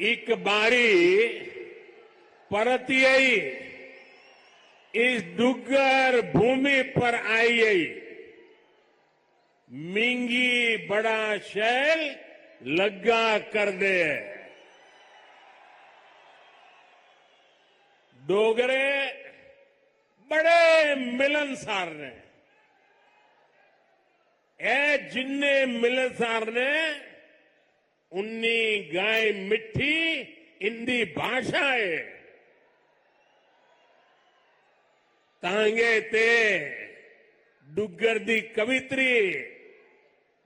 एक बारी परतियई इस डुग्गर भूमि पर आई मींगी बड़ा शैल लग्गा कर दे। डोगरे बड़े मिलनसार ने ए जिन्ने मिलनसार ने उन्नी गाय मिठी इंदी भाषा है तांगे ते डुग्गर दी कवित्री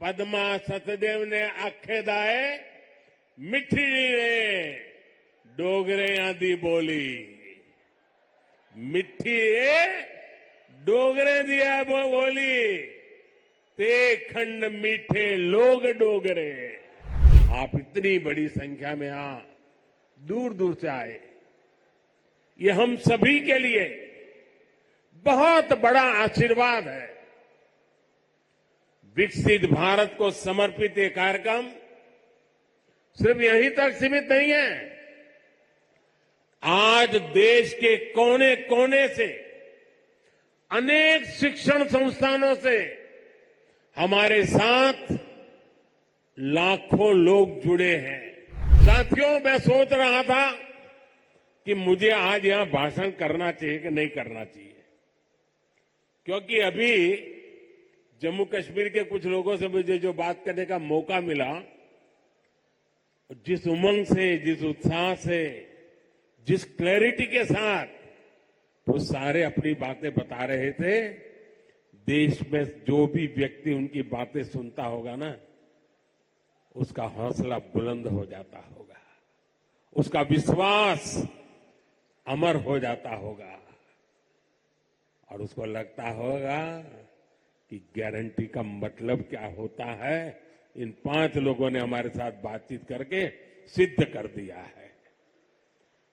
पद्मा सतदेव ने आखेदा है मिठी ने डोगरियां दी बोली मिठी डोगरे दिया बोली ते खंड मीठे लोग डोगरे। आप इतनी बड़ी संख्या में यहां दूर दूर से आए, ये हम सभी के लिए बहुत बड़ा आशीर्वाद है। विकसित भारत को समर्पित ये कार्यक्रम सिर्फ यहीं तक सीमित नहीं है। आज देश के कोने कोने से अनेक शिक्षण संस्थानों से हमारे साथ लाखों लोग जुड़े हैं। साथियों, मैं सोच रहा था कि मुझे आज यहां भाषण करना चाहिए कि नहीं करना चाहिए, क्योंकि अभी जम्मू कश्मीर के कुछ लोगों से मुझे जो बात करने का मौका मिला, जिस उमंग से, जिस उत्साह से, जिस क्लैरिटी के साथ वो सारे अपनी बातें बता रहे थे, देश में जो भी व्यक्ति उनकी बातें सुनता होगा ना, उसका हौसला बुलंद हो जाता होगा, उसका विश्वास अमर हो जाता होगा और उसको लगता होगा कि गारंटी का मतलब क्या होता है, इन 5 लोगों ने हमारे साथ बातचीत करके सिद्ध कर दिया है।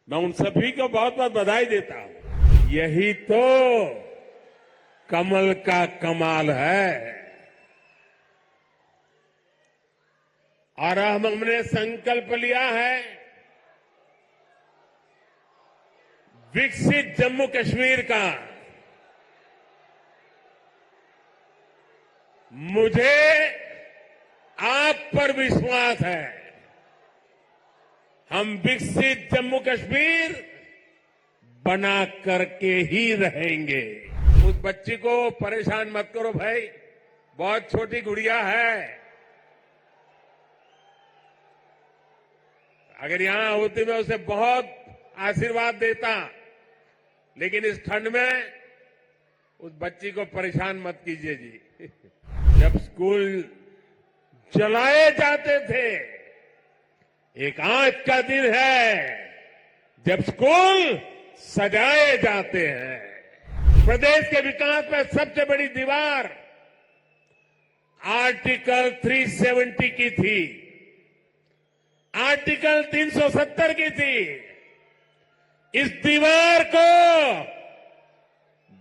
मैं उन सभी को बहुत बहुत बधाई देता हूं। यही तो कमल का कमाल है। और हमने संकल्प लिया है विकसित जम्मू कश्मीर का। मुझे आप पर विश्वास है, हम विकसित जम्मू कश्मीर बना करके ही रहेंगे। उस बच्ची को परेशान मत करो भाई, बहुत छोटी गुड़िया है। अगर यहां होती मैं उसे बहुत आशीर्वाद देता, लेकिन इस ठंड में उस बच्ची को परेशान मत कीजिए जी। जब स्कूल चलाए जाते थे, एक आज का दिन है जब स्कूल सजाए जाते हैं। प्रदेश के विकास में सबसे बड़ी दीवार आर्टिकल 370 की थी, आर्टिकल 370 की थी। इस दीवार को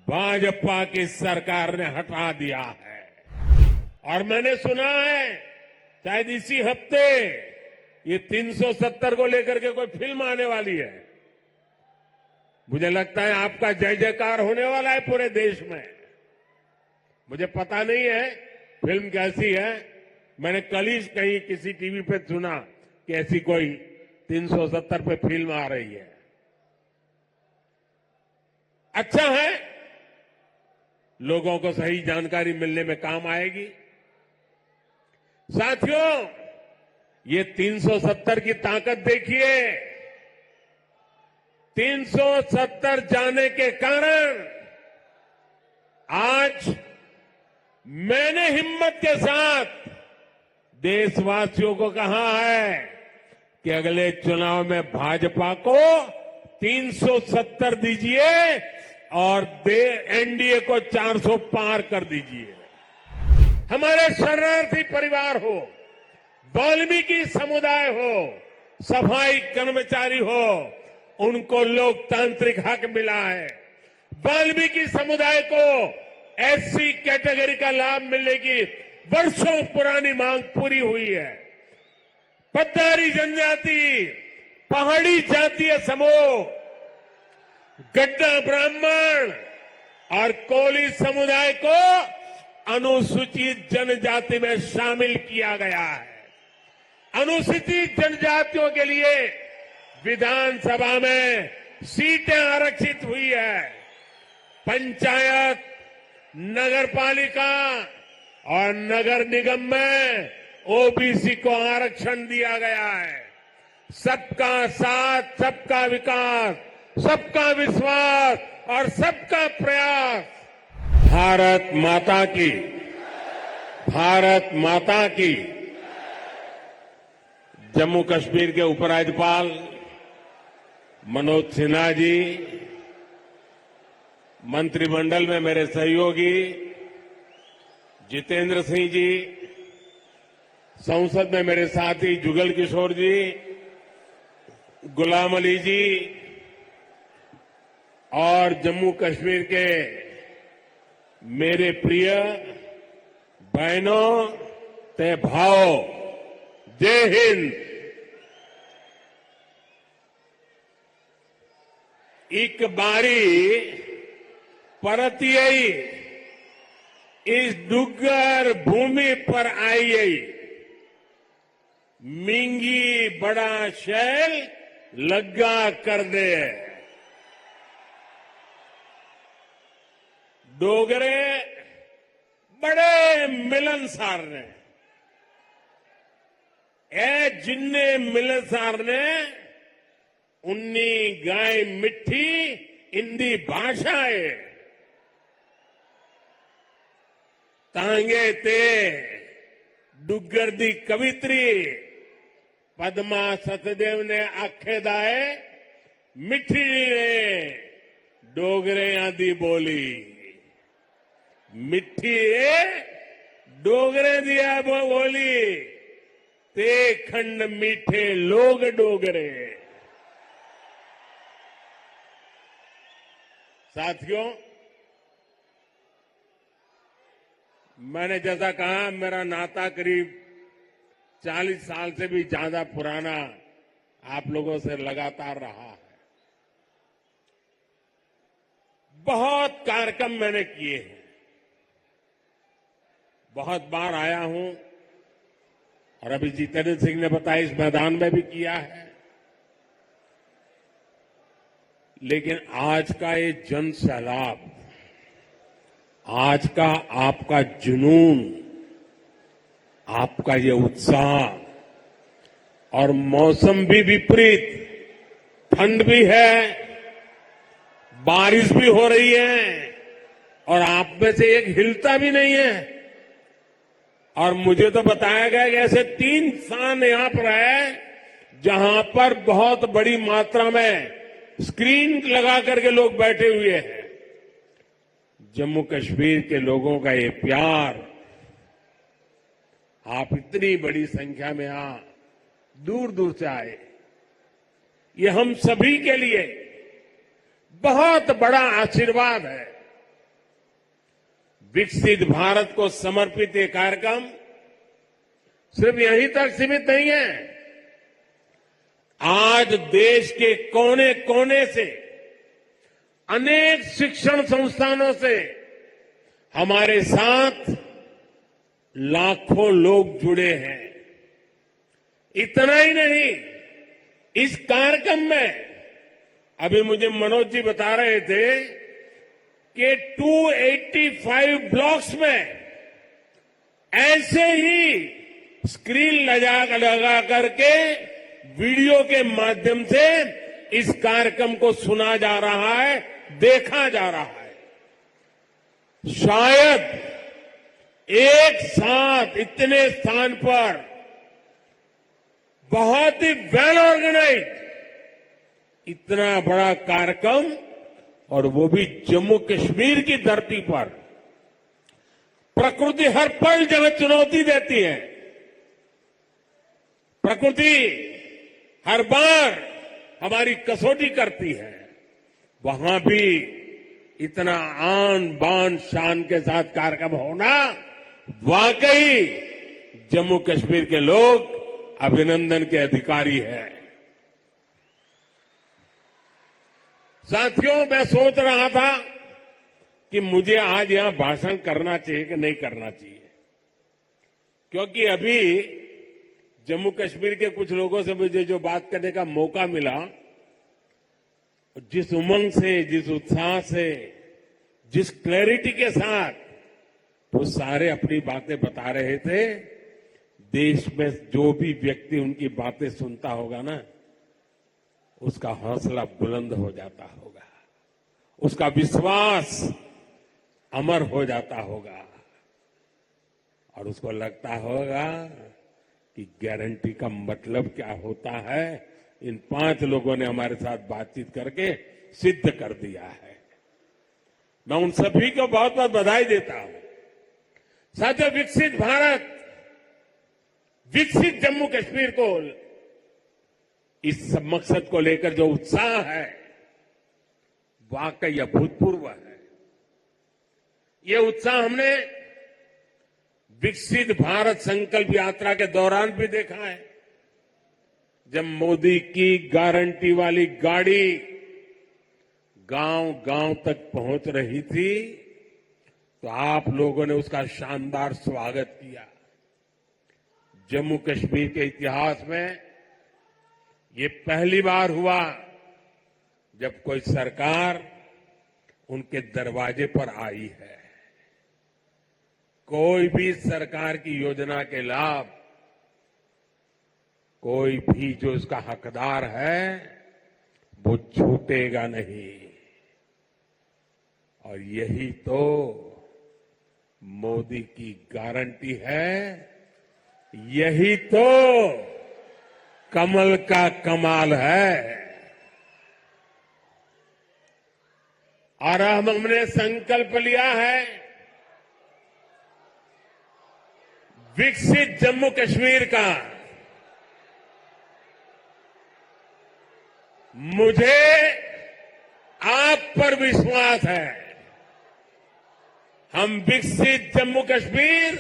भाजपा की सरकार ने हटा दिया है। और मैंने सुना है शायद इसी हफ्ते ये 370 को लेकर के कोई फिल्म आने वाली है। मुझे लगता है आपका जय जयकार होने वाला है पूरे देश में। मुझे पता नहीं है फिल्म कैसी है, मैंने कल ही कहीं किसी टीवी पे सुना कि ऐसी कोई 370 पे फिल्म आ रही है। अच्छा है, लोगों को सही जानकारी मिलने में काम आएगी। साथियों, ये 370 की ताकत देखिए। 370 जाने के कारण आज मैंने हिम्मत के साथ देशवासियों को कहा है कि अगले चुनाव में भाजपा को 370 दीजिए और एनडीए को 400 पार कर दीजिए। हमारे शरणार्थी परिवार हो, वाल्मीकि समुदाय हो, सफाई कर्मचारी हो, उनको लोकतांत्रिक हक मिला है। वाल्मीकि समुदाय को एससी कैटेगरी का लाभ मिलने की वर्षों पुरानी मांग पूरी हुई है। पद्दारी जनजाति पहाड़ी जातीय समूह, गड्ढा ब्राह्मण और कोली समुदाय को अनुसूचित जनजाति में शामिल किया गया है। अनुसूचित जनजातियों के लिए विधानसभा में सीटें आरक्षित हुई है। पंचायत, नगरपालिका और नगर निगम में ओबीसी को आरक्षण दिया गया है। सबका साथ, सबका विकास, सबका विश्वास और सबका प्रयास। भारत माता की। जम्मू कश्मीर के उपराज्यपाल मनोज सिन्हा जी, मंत्रिमंडल में मेरे सहयोगी जितेंद्र सिंह जी, संसद में मेरे साथी जुगल किशोर जी, गुलाम अली जी और जम्मू कश्मीर के मेरे प्रिय बहनों ते भाओ, जय हिंद। एक बारी परतियई इस डुग्गर भूमि पर आई, मिंगी बड़ा शैल लग्गा कर दे। डोगरे बड़े मिलनसार ने, ए जिन्ने मिलनसार ने उन्नी गाय मिठी इंदी भाषा है। तांगे ते डुग्गर दी कवित्री पद्मा सतदेव ने आखेदा है, मिठी ने डोगरियां दी बोली। मिठी डोगरे दिया बोली, ते खंड मीठे लोग डोगरे। साथियों, मैंने जैसा कहा, मेरा नाता करीब 40 साल से भी ज्यादा पुराना आप लोगों से लगातार रहा है। बहुत कार्यक्रम मैंने किए हैं, बहुत बार आया हूं और अभी जितेंद्र सिंह ने बताया इस मैदान में भी किया है। लेकिन आज का ये जन सैलाब, आज का आपका जुनून, आपका ये उत्साह, और मौसम भी विपरीत, ठंड भी है, बारिश भी हो रही है और आप में से एक हिलता भी नहीं है। और मुझे तो बताया गया कि ऐसे 3 स्थान यहां पर है जहां पर बहुत बड़ी मात्रा में स्क्रीन लगा करके लोग बैठे हुए हैं। जम्मू कश्मीर के लोगों का ये प्यार, आप इतनी बड़ी संख्या में यहां दूर दूर से आए, ये हम सभी के लिए बहुत बड़ा आशीर्वाद है। विकसित भारत को समर्पित ये कार्यक्रम सिर्फ यहीं तक सीमित नहीं है। आज देश के कोने कोने से, अनेक शिक्षण संस्थानों से हमारे साथ लाखों लोग जुड़े हैं। इतना ही नहीं, इस कार्यक्रम में अभी मुझे मनोज जी बता रहे थे कि 285 ब्लॉक्स में ऐसे ही स्क्रीन लगा करके वीडियो के माध्यम से इस कार्यक्रम को सुना जा रहा है, देखा जा रहा है। शायद एक साथ इतने स्थान पर बहुत ही वेल ऑर्गेनाइज इतना बड़ा कार्यक्रम, और वो भी जम्मू कश्मीर की धरती पर। प्रकृति हर पल जगह चुनौती देती है, प्रकृति हर बार हमारी कसौटी करती है। वहां भी इतना आन बान शान के साथ कार्यक्रम होना, वाकई जम्मू कश्मीर के लोग अभिनंदन के अधिकारी हैं। साथियों, मैं सोच रहा था कि मुझे आज यहां भाषण करना चाहिए कि नहीं करना चाहिए, क्योंकि अभी जम्मू कश्मीर के कुछ लोगों से मुझे जो बात करने का मौका मिला, जिस उमंग से, जिस उत्साह से, जिस क्लैरिटी के साथ वो सारे अपनी बातें बता रहे थे, देश में जो भी व्यक्ति उनकी बातें सुनता होगा ना, उसका हौसला बुलंद हो जाता होगा, उसका विश्वास अमर हो जाता होगा और उसको लगता होगा कि गारंटी का मतलब क्या होता है, इन 5 लोगों ने हमारे साथ बातचीत करके सिद्ध कर दिया है। मैं उन सभी को बहुत बहुत बधाई देता हूं। साथियों, विकसित भारत, विकसित जम्मू कश्मीर को, इस मकसद को लेकर जो उत्साह है वाकई अभूतपूर्व है। ये उत्साह हमने विकसित भारत संकल्प यात्रा के दौरान भी देखा है। जब मोदी की गारंटी वाली गाड़ी गांव गांव तक पहुंच रही थी, तो आप लोगों ने उसका शानदार स्वागत किया। जम्मू कश्मीर के इतिहास में ये पहली बार हुआ जब कोई सरकार उनके दरवाजे पर आई है। कोई भी सरकार की योजना के लाभ, कोई भी जो इसका हकदार है, वो छूटेगा नहीं। और यही तो मोदी की गारंटी है, यही तो कमल का कमाल है। और अब हमने संकल्प लिया है, विकसित जम्मू कश्मीर का। मुझे आप पर विश्वास है, हम विकसित जम्मू कश्मीर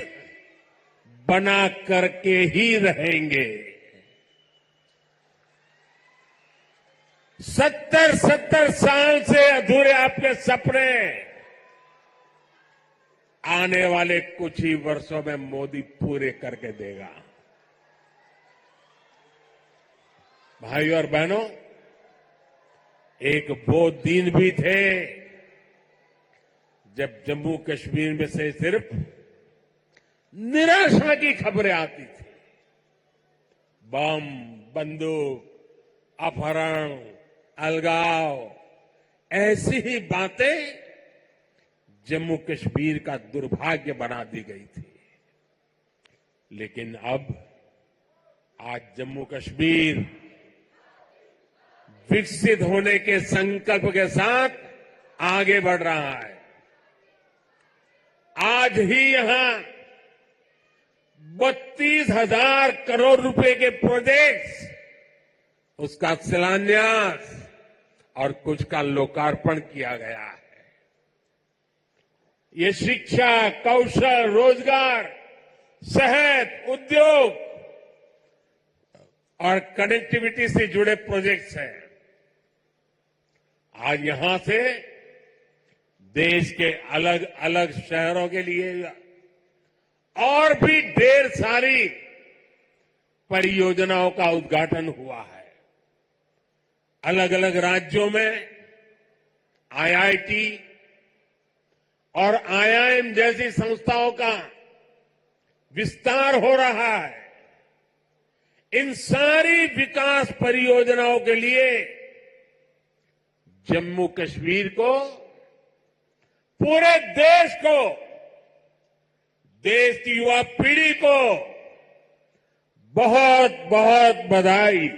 बना करके ही रहेंगे। 70 साल से अधूरे आपके सपने आने वाले कुछ ही वर्षों में मोदी पूरे करके देगा। भाइयों और बहनों, एक वो दिन भी थे जब जम्मू कश्मीर में से सिर्फ निराशा की खबरें आती थी। बम, बंदूक, अपहरण, अलगाव, ऐसी ही बातें जम्मू कश्मीर का दुर्भाग्य बना दी गई थी। लेकिन अब आज जम्मू कश्मीर विकसित होने के संकल्प के साथ आगे बढ़ रहा है। आज ही यहां 32,000 करोड़ रुपए के प्रोजेक्ट्स, उसका शिलान्यास और कुछ का लोकार्पण किया गया है। ये शिक्षा, कौशल, रोजगार, सेहत, उद्योग और कनेक्टिविटी से जुड़े प्रोजेक्ट्स हैं। आज यहां से देश के अलग अलग शहरों के लिए और भी ढेर सारी परियोजनाओं का उद्घाटन हुआ है। अलग अलग राज्यों में आईआईटी और आईआईएम जैसी संस्थाओं का विस्तार हो रहा है। इन सारी विकास परियोजनाओं के लिए जम्मू कश्मीर को, पूरे देश को, देश की युवा पीढ़ी को बहुत बहुत बधाई।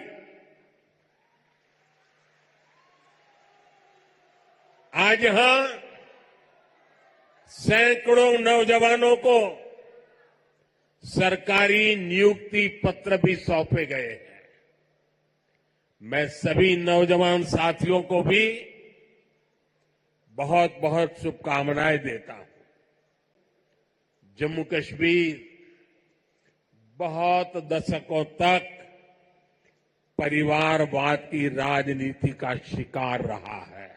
आज यहां सैकड़ों नौजवानों को सरकारी नियुक्ति पत्र भी सौंपे गए हैं। मैं सभी नौजवान साथियों को भी बहुत बहुत शुभकामनाएं देता हूं। जम्मू कश्मीर बहुत दशकों तक परिवारवाद की राजनीति का शिकार रहा है।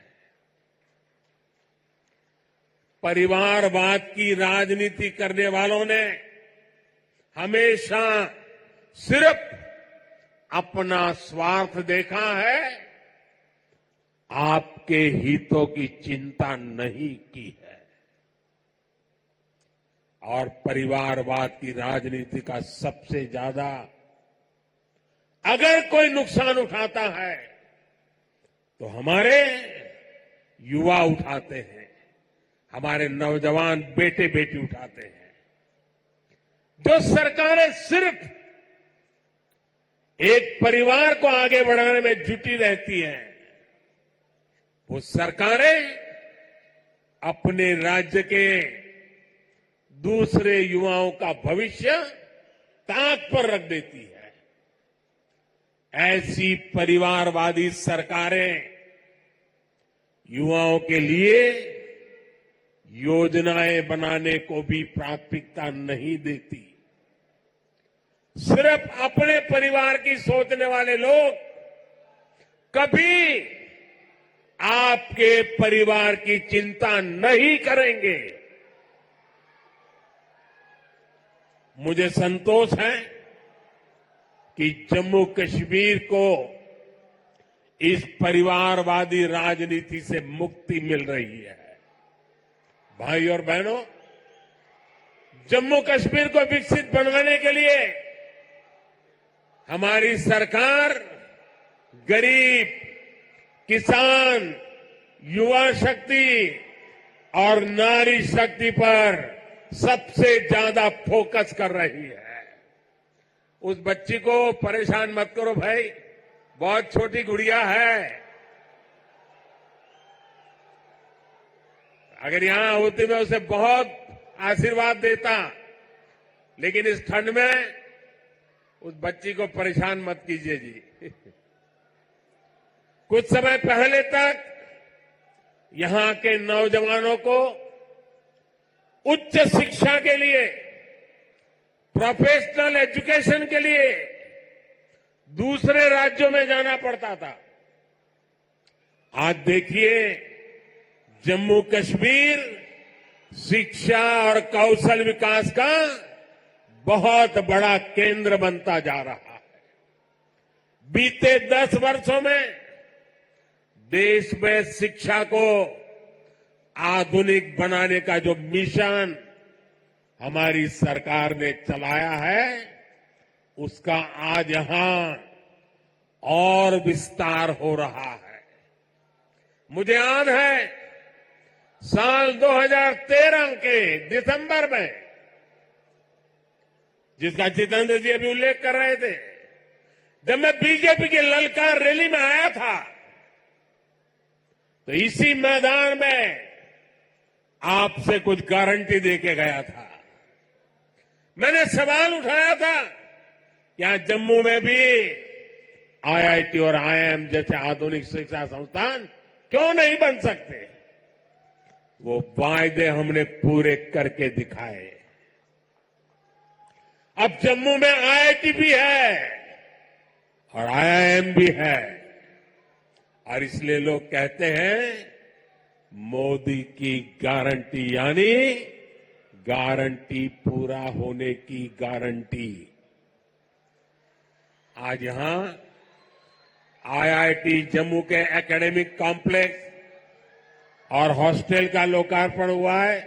परिवारवाद की राजनीति करने वालों ने हमेशा सिर्फ अपना स्वार्थ देखा है, आपके हितों की चिंता नहीं की है। और परिवारवाद की राजनीति का सबसे ज्यादा अगर कोई नुकसान उठाता है तो हमारे युवा उठाते हैं, हमारे नौजवान बेटे बेटी उठाते हैं। जो सरकारें सिर्फ एक परिवार को आगे बढ़ाने में जुटी रहती हैं, वो सरकारें अपने राज्य के दूसरे युवाओं का भविष्य ताक पर रख देती है। ऐसी परिवारवादी सरकारें युवाओं के लिए योजनाएं बनाने को भी प्राथमिकता नहीं देती। सिर्फ अपने परिवार की सोचने वाले लोग कभी आपके परिवार की चिंता नहीं करेंगे। मुझे संतोष है कि जम्मू कश्मीर को इस परिवारवादी राजनीति से मुक्ति मिल रही है। भाई और बहनों, जम्मू कश्मीर को विकसित बनाने के लिए हमारी सरकार गरीब, किसान, युवा शक्ति और नारी शक्ति पर सबसे ज्यादा फोकस कर रही है। उस बच्ची को परेशान मत करो भाई, बहुत छोटी गुड़िया है। अगर यहां होती मैं उसे बहुत आशीर्वाद देता, लेकिन इस ठंड में उस बच्ची को परेशान मत कीजिए जी। कुछ समय पहले तक यहां के नौजवानों को उच्च शिक्षा के लिए, प्रोफेशनल एजुकेशन के लिए दूसरे राज्यों में जाना पड़ता था। आज देखिए, जम्मू कश्मीर शिक्षा और कौशल विकास का बहुत बड़ा केंद्र बनता जा रहा है। बीते 10 वर्षों में देश में शिक्षा को आधुनिक बनाने का जो मिशन हमारी सरकार ने चलाया है, उसका आज यहां और विस्तार हो रहा है। मुझे याद है साल 2013 के दिसंबर में, जिसका जितेंद्र जी अभी उल्लेख कर रहे थे, जब मैं बीजेपी की ललकार रैली में आया था, तो इसी मैदान में आपसे कुछ गारंटी देके गया था। मैंने सवाल उठाया था, क्या जम्मू में भी आईआईटी और आईआईएम जैसे आधुनिक शिक्षा संस्थान क्यों नहीं बन सकते? वो वायदे हमने पूरे करके दिखाए। अब जम्मू में आईआईटी भी है और आईआईएम भी है, और इसलिए लोग कहते हैं मोदी की गारंटी, यानी गारंटी पूरा होने की गारंटी। आज यहां आईआईटी जम्मू के एकेडमिक कॉम्प्लेक्स और हॉस्टल का लोकार्पण हुआ है।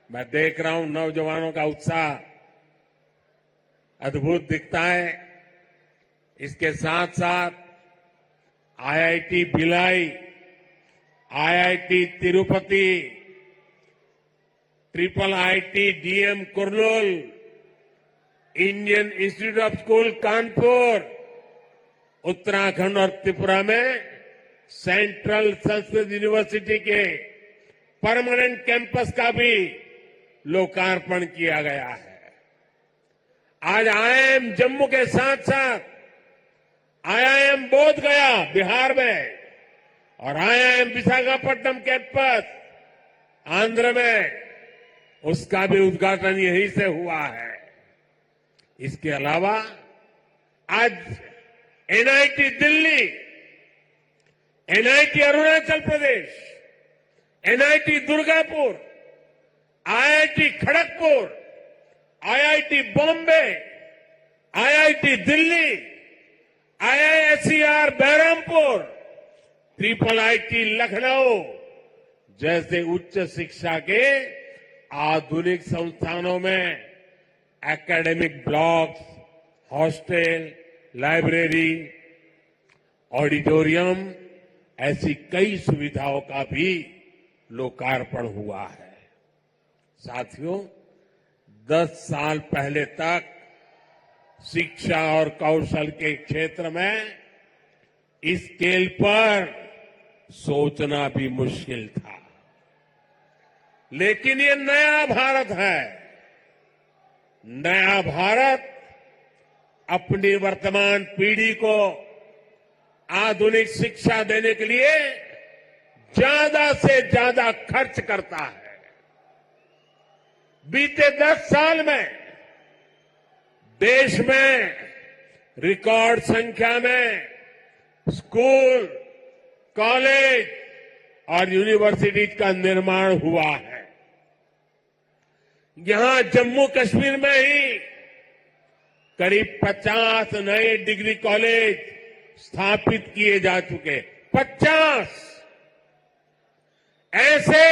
मैं देख रहा हूं नौजवानों का उत्साह अद्भुत दिखता है। इसके साथ साथ IIT Bhilai, IIT Tirupati, triple IT DM Kurnool, Indian institute of school Kanpur, Uttarakhand और त्रिपुरा में सेंट्रल संस्कृत यूनिवर्सिटी के परमानेंट कैंपस का भी लोकार्पण किया गया है। आज आईआईएम जम्मू के साथ साथ आईआईएम बोध गया बिहार में और आईआईएम विशाखापट्टनम कैंपस आंध्र में, उसका भी उद्घाटन यहीं से हुआ है। इसके अलावा आज NIT Delhi, NIT Arunachal Pradesh, NIT Durgapur IIT Kharagpur, IIT Bombay, IIT Delhi, IISER Berhampur, triple IT Lucknow जैसे उच्च शिक्षा के आधुनिक संस्थानों में academic blocks, hostel, library, auditorium ऐसी कई सुविधाओं का भी लोकार्पण हुआ है। साथियों, 10 साल पहले तक शिक्षा और कौशल के क्षेत्र में इस स्केल पर सोचना भी मुश्किल था, लेकिन ये नया भारत है। नया भारत अपनी वर्तमान पीढ़ी को आधुनिक शिक्षा देने के लिए ज्यादा से ज्यादा खर्च करता है। बीते 10 साल में देश में रिकॉर्ड संख्या में स्कूल, कॉलेज और यूनिवर्सिटीज का निर्माण हुआ है। यहां जम्मू कश्मीर में ही करीब 50 नए डिग्री कॉलेज स्थापित किए जा चुके। 50 ऐसे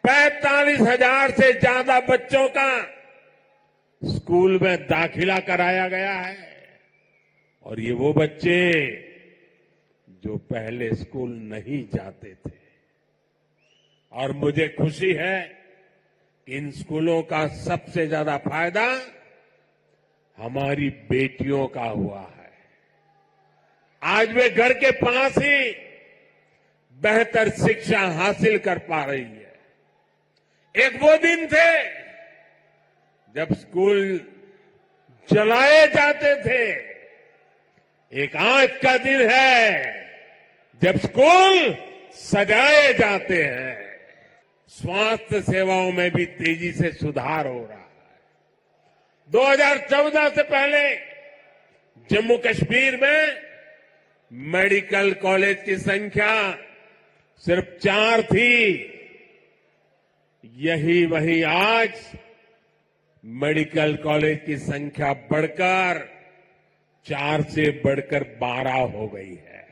45,000 से ज्यादा बच्चों का स्कूल में दाखिला कराया गया है। और ये वो बच्चे जो पहले स्कूल नहीं जाते थे। और मुझे खुशी है कि इन स्कूलों का सबसे ज्यादा फायदा हमारी बेटियों का हुआ है। आज वे घर के पास ही बेहतर शिक्षा हासिल कर पा रही है। एक वो दिन थे जब स्कूल जलाए जाते थे, एक आज का दिन है जब स्कूल सजाए जाते हैं। स्वास्थ्य सेवाओं में भी तेजी से सुधार हो रहा है। 2014 से पहले जम्मू कश्मीर में मेडिकल कॉलेज की संख्या सिर्फ 4 थी। वही आज मेडिकल कॉलेज की संख्या बढ़कर 4 से बढ़कर 12 हो गई है।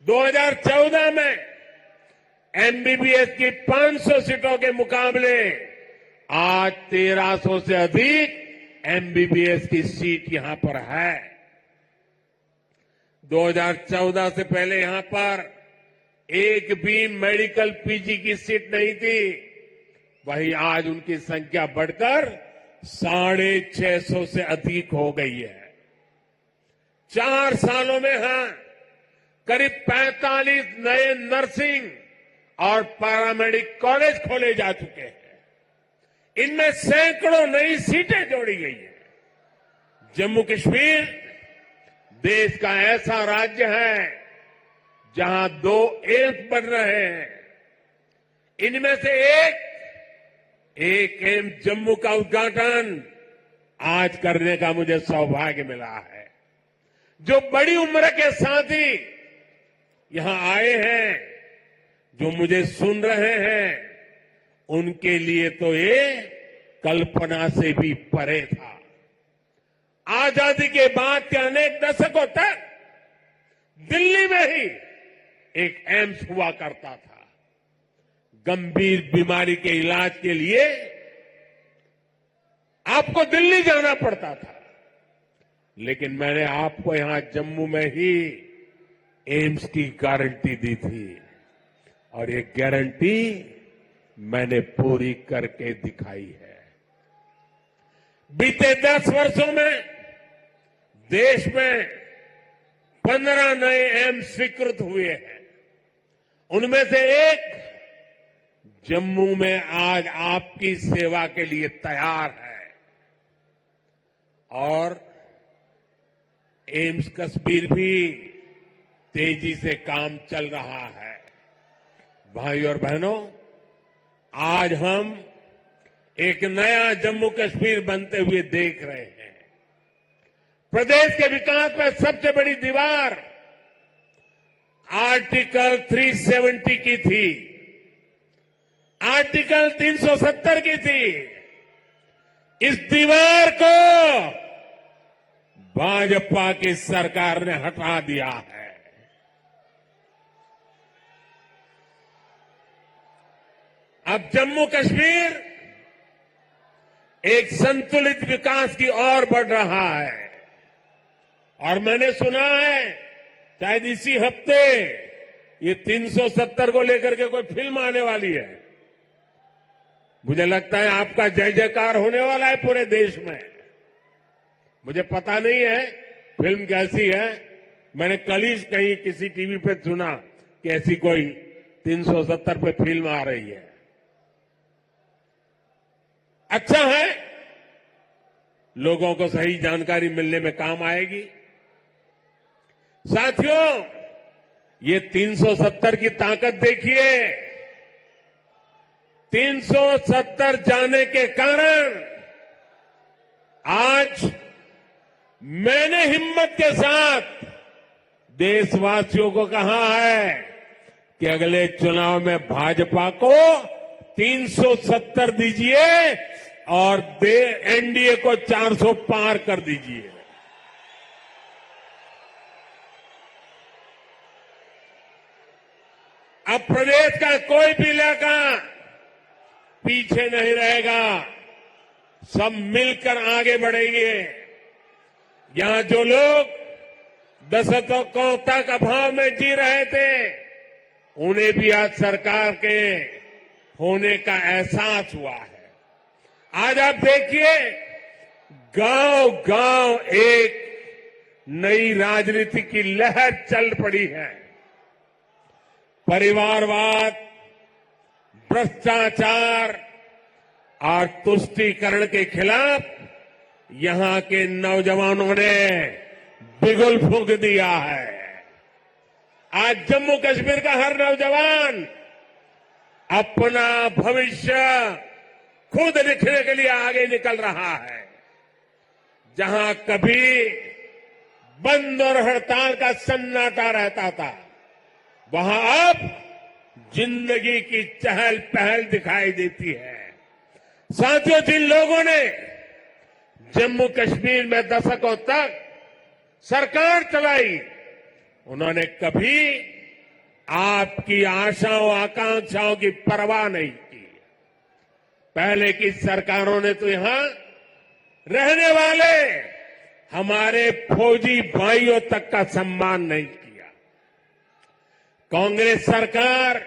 2014 में एमबीबीएस की 500 सीटों के मुकाबले आज 1300 से अधिक एमबीबीएस की सीट यहां पर है। 2014 से पहले यहां पर एक भी मेडिकल पीजी की सीट नहीं थी। वही आज उनकी संख्या बढ़कर 650 से अधिक हो गई है। 4 सालों में करीब 45 नए नर्सिंग और पैरामेडिक कॉलेज खोले जा चुके हैं। इनमें सैकड़ों नई सीटें जोड़ी गई हैं। जम्मू कश्मीर देश का ऐसा राज्य है जहां 2 एम्स बन रहे हैं। इनमें से एक एम्स जम्मू का उद्घाटन आज करने का मुझे सौभाग्य मिला है। जो बड़ी उम्र के साथी यहां आए हैं, जो मुझे सुन रहे हैं, उनके लिए तो ये कल्पना से भी परे था। आजादी के बाद के अनेक दशकों तक दिल्ली में ही एक एम्स हुआ करता था। गंभीर बीमारी के इलाज के लिए आपको दिल्ली जाना पड़ता था, लेकिन मैंने आपको यहां जम्मू में ही एम्स की गारंटी दी थी और ये गारंटी मैंने पूरी करके दिखाई है। बीते 10 वर्षों में देश में 15 नए एम्स स्वीकृत हुए हैं। उनमें से एक जम्मू में आज आपकी सेवा के लिए तैयार है। और एम्स कश्मीर भी तेजी से काम चल रहा है। भाई और बहनों, आज हम एक नया जम्मू कश्मीर बनते हुए देख रहे हैं। प्रदेश के विकास में सबसे बड़ी दीवार आर्टिकल 370 की थी। आर्टिकल 370 की थी। इस दीवार को भाजपा की सरकार ने हटा दिया है। अब जम्मू कश्मीर एक संतुलित विकास की ओर बढ़ रहा है। और मैंने सुना है शायद इसी हफ्ते ये 370 को लेकर के कोई फिल्म आने वाली है। मुझे लगता है आपका जय जयकार होने वाला है पूरे देश में। मुझे पता नहीं है फिल्म कैसी है। मैंने कल ही कहीं किसी टीवी पे सुना कि ऐसी कोई 370 पे फिल्म आ रही है। अच्छा है, लोगों को सही जानकारी मिलने में काम आएगी। साथियों, ये 370 की ताकत देखिए। 370 जाने के कारण आज मैंने हिम्मत के साथ देशवासियों को कहा है कि अगले चुनाव में भाजपा को 370 दीजिए और एनडीए को 400 पार कर दीजिए। अब प्रदेश का कोई भी इलाका पीछे नहीं रहेगा। सब मिलकर आगे बढ़ेंगे। यहां जो लोग दशकों तक अभाव में जी रहे थे, उन्हें भी आज सरकार के होने का एहसास हुआ है। आज आप देखिए, गांव गांव एक नई राजनीति की लहर चल पड़ी है। परिवारवाद, भ्रष्टाचार और तुष्टीकरण के खिलाफ यहां के नौजवानों ने बिगुल फूंक दिया है। आज जम्मू कश्मीर का हर नौजवान अपना भविष्य खुद लिखने के लिए आगे निकल रहा है। जहां कभी बंद और हड़ताल का सन्नाटा रहता था, वहां अब जिंदगी की चहल पहल दिखाई देती है। साथियों, जिन लोगों ने जम्मू कश्मीर में दशकों तक सरकार चलाई, उन्होंने कभी आपकी आशाओं आकांक्षाओं की परवाह नहीं की। पहले की सरकारों ने तो यहां रहने वाले हमारे फौजी भाइयों तक का सम्मान नहीं किया। कांग्रेस सरकार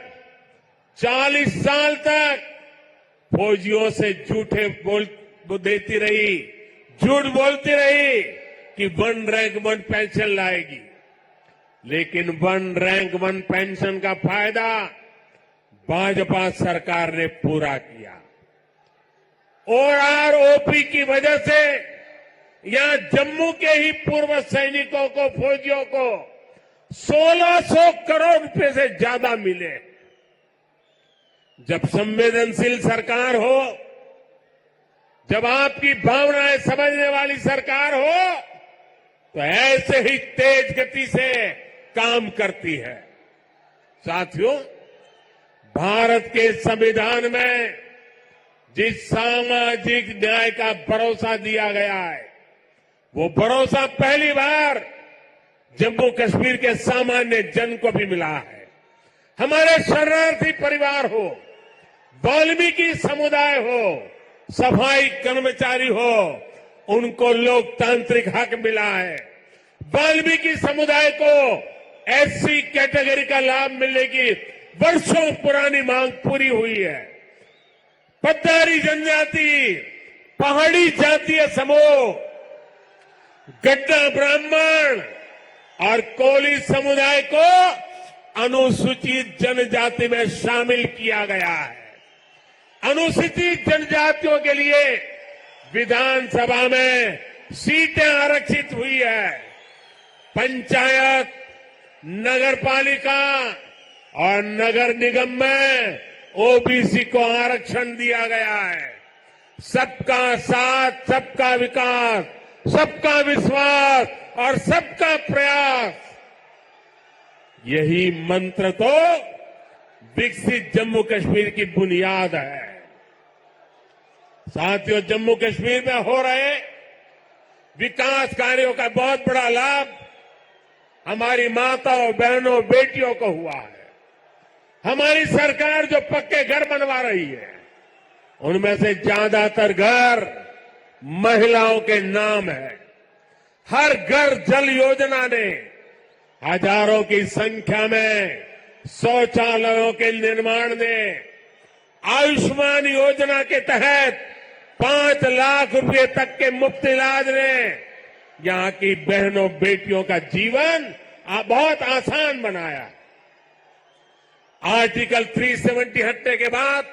40 साल तक फौजियों से झूठे देती रही, झूठ बोलती रही कि 1 रैंक 1 पेंशन लाएगी। लेकिन 1 रैंक 1 पेंशन का फायदा भाजपा सरकार ने पूरा किया। ओआरओपी की वजह से यहां जम्मू के ही पूर्व सैनिकों को, फौजियों को 1600 करोड़ रुपए से ज्यादा मिले। जब संवेदनशील सरकार हो, जब आपकी भावनाएं समझने वाली सरकार हो, तो ऐसे ही तेज गति से काम करती है। साथियों, भारत के संविधान में जिस सामाजिक न्याय का भरोसा दिया गया है, वो भरोसा पहली बार जम्मू कश्मीर के सामान्य जन को भी मिला है। हमारे शरणार्थी परिवार हो, वाल्मीकि समुदाय हो, सफाई कर्मचारी हो, उनको लोकतांत्रिक हक मिला है। वाल्मीकि समुदाय को एससी कैटेगरी का लाभ मिलने की वर्षों पुरानी मांग पूरी हुई है। पट्टारी जनजाति, पहाड़ी जातीय समूह, गड्ढा ब्राह्मण और कोली समुदाय को अनुसूचित जनजाति में शामिल किया गया है। अनुसूचित जनजातियों के लिए विधानसभा में सीटें आरक्षित हुई है। पंचायत, नगरपालिका और नगर निगम में ओबीसी को आरक्षण दिया गया है। सबका साथ, सबका विकास, सबका विश्वास और सबका प्रयास, यही मंत्र तो विकसित जम्मू कश्मीर की बुनियाद है। साथियों, जम्मू कश्मीर में हो रहे विकास कार्यों का बहुत बड़ा लाभ हमारी माताओं, बहनों, बेटियों को हुआ है। हमारी सरकार जो पक्के घर बनवा रही है, उनमें से ज्यादातर घर महिलाओं के नाम है। हर घर जल योजना ने हजारों की संख्या में शौचालयों के निर्माण ने, आयुष्मान योजना के तहत 5 लाख रुपए तक के मुफ्त इलाज ने यहां की बहनों, बेटियों का जीवन बहुत आसान बनाया। आर्टिकल 370 हटने के बाद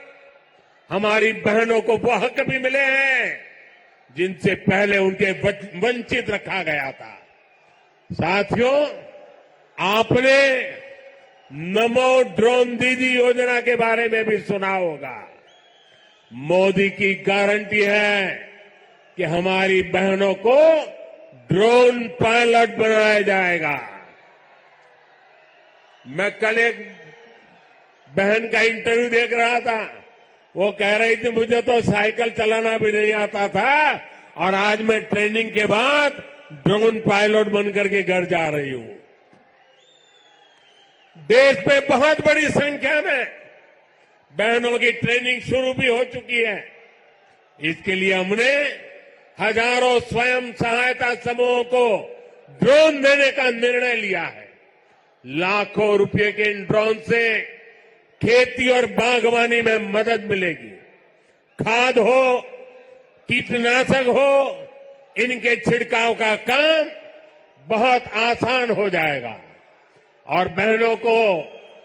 हमारी बहनों को वो हक भी मिले हैं जिनसे पहले उनके वंचित रखा गया था। साथियों, आपने नमो ड्रोन दीदी योजना के बारे में भी सुना होगा। मोदी की गारंटी है कि हमारी बहनों को ड्रोन पायलट बनाया जाएगा। मैं कल एक बहन का इंटरव्यू देख रहा था। वो कह रही थी, मुझे तो साइकिल चलाना भी नहीं आता था और आज मैं ट्रेनिंग के बाद ड्रोन पायलट बनकर के घर जा रही हूं। देश में बहुत बड़ी संख्या में बहनों की ट्रेनिंग शुरू भी हो चुकी है। इसके लिए हमने हजारों स्वयं सहायता समूहों को ड्रोन देने का निर्णय लिया है। लाखों रुपए के इन ड्रोन से खेती और बागवानी में मदद मिलेगी। खाद हो, कीटनाशक हो, इनके छिड़काव का काम बहुत आसान हो जाएगा और बहनों को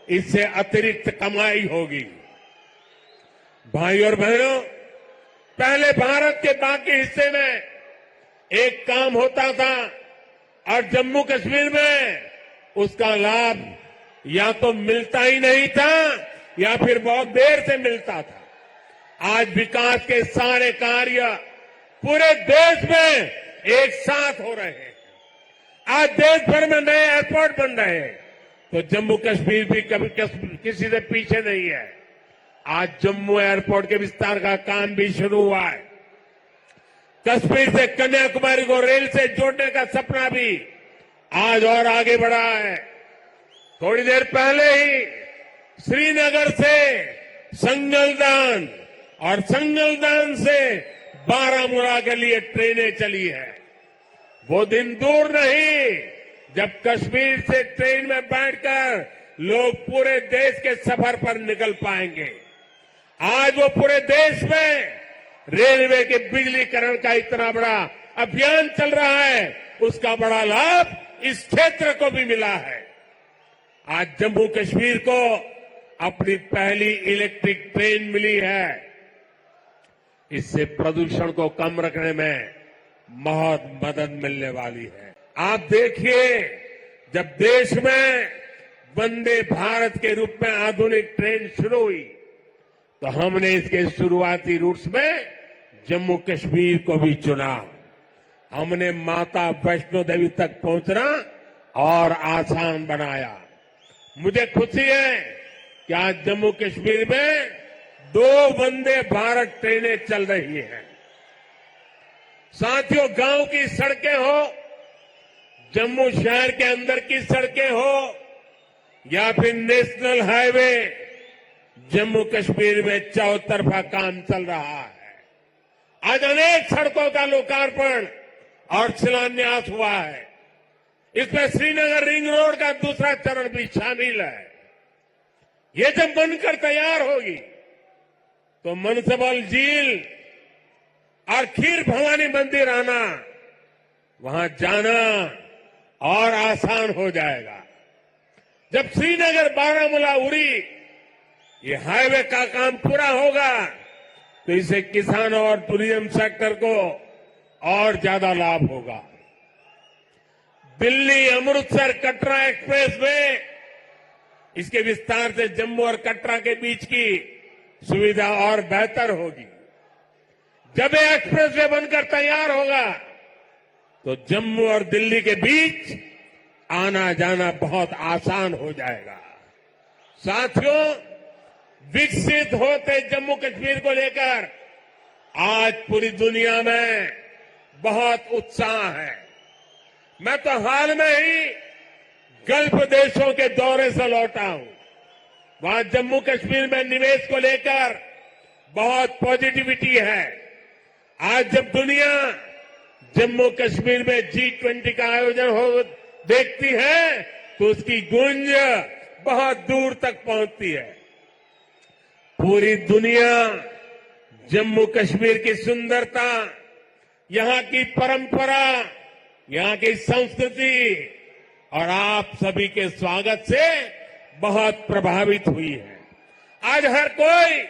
इससे अतिरिक्त कमाई होगी। भाई और बहनों, पहले भारत के बाकी हिस्से में एक काम होता था और जम्मू कश्मीर में उसका लाभ या तो मिलता ही नहीं था या फिर बहुत देर से मिलता था। आज विकास के सारे कार्य पूरे देश में एक साथ हो रहे हैं। आज देश भर में नए एयरपोर्ट बन रहे हैं, तो जम्मू कश्मीर भी कभी किसी से पीछे नहीं है। आज जम्मू एयरपोर्ट के विस्तार का काम भी शुरू हुआ है। कश्मीर से कन्याकुमारी को रेल से जोड़ने का सपना भी आज और आगे बढ़ा है। थोड़ी देर पहले ही श्रीनगर से संगलदान और संगलदान से बारामूला के लिए ट्रेनें चली है। वो दिन दूर नहीं जब कश्मीर से ट्रेन में बैठकर लोग पूरे देश के सफर पर निकल पाएंगे। आज वो पूरे देश में रेलवे के बिजलीकरण का इतना बड़ा अभियान चल रहा है, उसका बड़ा लाभ इस क्षेत्र को भी मिला है। आज जम्मू कश्मीर को अपनी पहली इलेक्ट्रिक ट्रेन मिली है। इससे प्रदूषण को कम रखने में बहुत मदद मिलने वाली है। आप देखिए, जब देश में वंदे भारत के रूप में आधुनिक ट्रेन शुरू हुई तो हमने इसके शुरुआती रूट्स में जम्मू कश्मीर को भी चुना। हमने माता वैष्णो देवी तक पहुंचना और आसान बनाया। मुझे खुशी है कि आज जम्मू कश्मीर में 2 वंदे भारत ट्रेनें चल रही हैं। साथियों, गांव की सड़कें हो, जम्मू शहर के अंदर की सड़कें हो या फिर नेशनल हाईवे, जम्मू कश्मीर में चौतरफा काम चल रहा है। आज अनेक सड़कों का लोकार्पण और शिलान्यास हुआ है। इसमें श्रीनगर रिंग रोड का दूसरा चरण भी शामिल है। ये जब बनकर तैयार होगी तो मनसबल झील और खीर भवानी मंदिर आना, वहां जाना और आसान हो जाएगा। जब श्रीनगर बारामूला उरी ये हाईवे का काम पूरा होगा तो इससे किसानों और टूरिज्म सेक्टर को और ज्यादा लाभ होगा। दिल्ली अमृतसर कटरा एक्सप्रेस वे, इसके विस्तार से जम्मू और कटरा के बीच की सुविधा और बेहतर होगी। जब ये एक्सप्रेस वे बनकर तैयार होगा तो जम्मू और दिल्ली के बीच आना जाना बहुत आसान हो जाएगा। साथियों, विकसित होते जम्मू कश्मीर को लेकर आज पूरी दुनिया में बहुत उत्साह है। मैं तो हाल में ही गल्फ देशों के दौरे से लौटा हूं। वहां जम्मू कश्मीर में निवेश को लेकर बहुत पॉजिटिविटी है। आज जब दुनिया जम्मू कश्मीर में G20 का आयोजन हो देखती है तो उसकी गूंज बहुत दूर तक पहुंचती है। पूरी दुनिया जम्मू कश्मीर की सुंदरता, यहां की परंपरा, यहां की संस्कृति और आप सभी के स्वागत से बहुत प्रभावित हुई है। आज हर कोई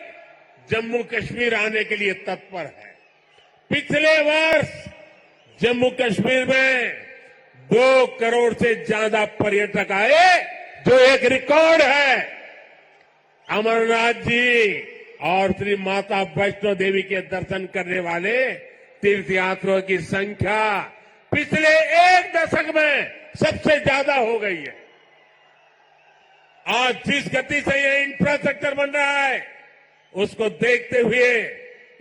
जम्मू कश्मीर आने के लिए तत्पर है। पिछले वर्ष जम्मू कश्मीर में 2 करोड़ से ज्यादा पर्यटक आए, जो एक रिकॉर्ड है। अमरनाथ जी और श्री माता वैष्णो देवी के दर्शन करने वाले तीर्थयात्रियों की संख्या पिछले 1 दशक में सबसे ज्यादा हो गई है। आज जिस गति से ये इंफ्रास्ट्रक्चर बन रहा है, उसको देखते हुए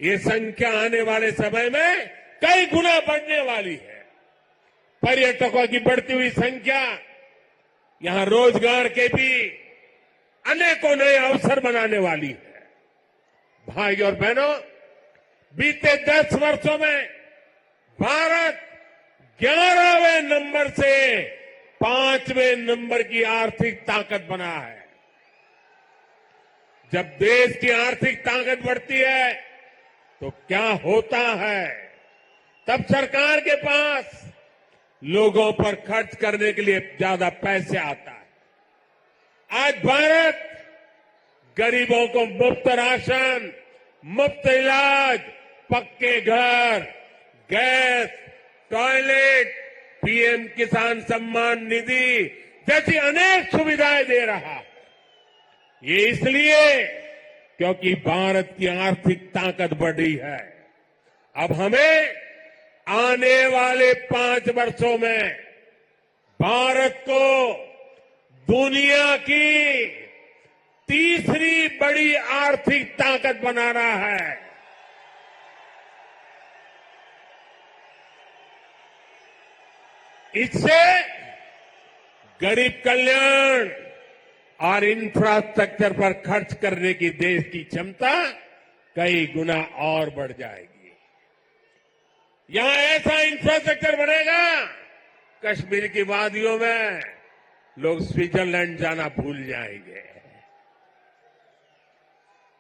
ये संख्या आने वाले समय में कई गुना बढ़ने वाली है। पर्यटकों की बढ़ती हुई संख्या यहां रोजगार के भी अनेकों नए अवसर बनाने वाली है। भाई और बहनों, बीते 10 वर्षों में भारत 11वें नंबर से 5वें नंबर की आर्थिक ताकत बना है। जब देश की आर्थिक ताकत बढ़ती है तो क्या होता है, तब सरकार के पास लोगों पर खर्च करने के लिए ज्यादा पैसे आता है। आज भारत गरीबों को मुफ्त राशन, मुफ्त इलाज, पक्के घर, गैस, टॉयलेट, पीएम किसान सम्मान निधि जैसी अनेक सुविधाएं दे रहा है। ये इसलिए क्योंकि भारत की आर्थिक ताकत बढ़ी है। अब हमें आने वाले 5 वर्षों में भारत को दुनिया की तीसरी बड़ी आर्थिक ताकत बनाना है। इससे गरीब कल्याण और इंफ्रास्ट्रक्चर पर खर्च करने की देश की क्षमता कई गुना और बढ़ जाएगी। यहां ऐसा इंफ्रास्ट्रक्चर बनेगा, कश्मीर की वादियों में लोग स्विट्जरलैंड जाना भूल जाएंगे।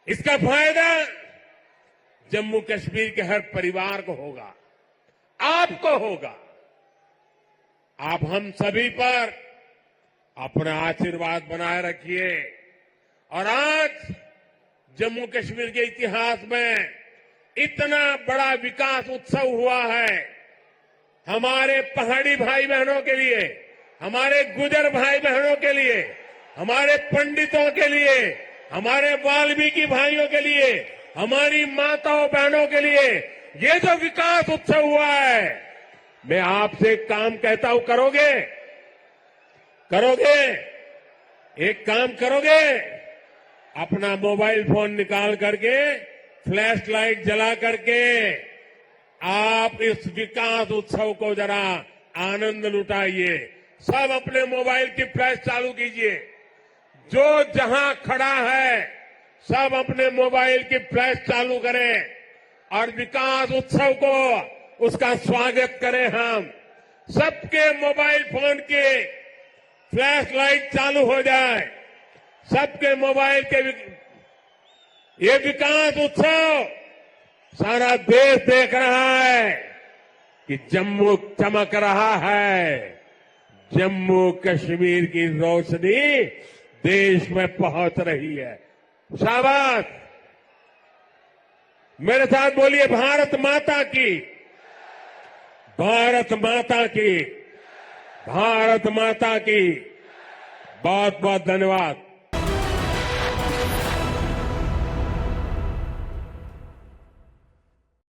इसका फायदा जम्मू कश्मीर के हर परिवार को होगा, आपको होगा। आप हम सभी पर अपना आशीर्वाद बनाए रखिए। और आज जम्मू कश्मीर के इतिहास में इतना बड़ा विकास उत्सव हुआ है। हमारे पहाड़ी भाई बहनों के लिए, हमारे गुजर भाई बहनों के लिए, हमारे पंडितों के लिए, हमारे वाल्मीकि भाइयों के लिए, हमारी माताओं बहनों के लिए ये जो विकास उत्सव हुआ है, मैं आपसे एक काम कहता हूं, करोगे? एक काम करोगे? अपना मोबाइल फोन निकाल करके, फ्लैश लाइट जला करके आप इस विकास उत्सव को जरा आनंद लुटाइए। सब अपने मोबाइल की फ्लैश चालू कीजिए। जो जहां खड़ा है सब अपने मोबाइल की फ्लैश चालू करें और विकास उत्सव को, उसका स्वागत करें। हम सबके मोबाइल फोन के फ्लैश लाइट चालू हो जाए, सबके मोबाइल के ये विकास उत्सव सारा देश देख रहा है कि जम्मू चमक रहा है। जम्मू कश्मीर की रोशनी देश में पहुंच रही है। शाबाश! मेरे साथ बोलिए, भारत माता की, भारत माता की, भारत माता की। बहुत बहुत धन्यवाद।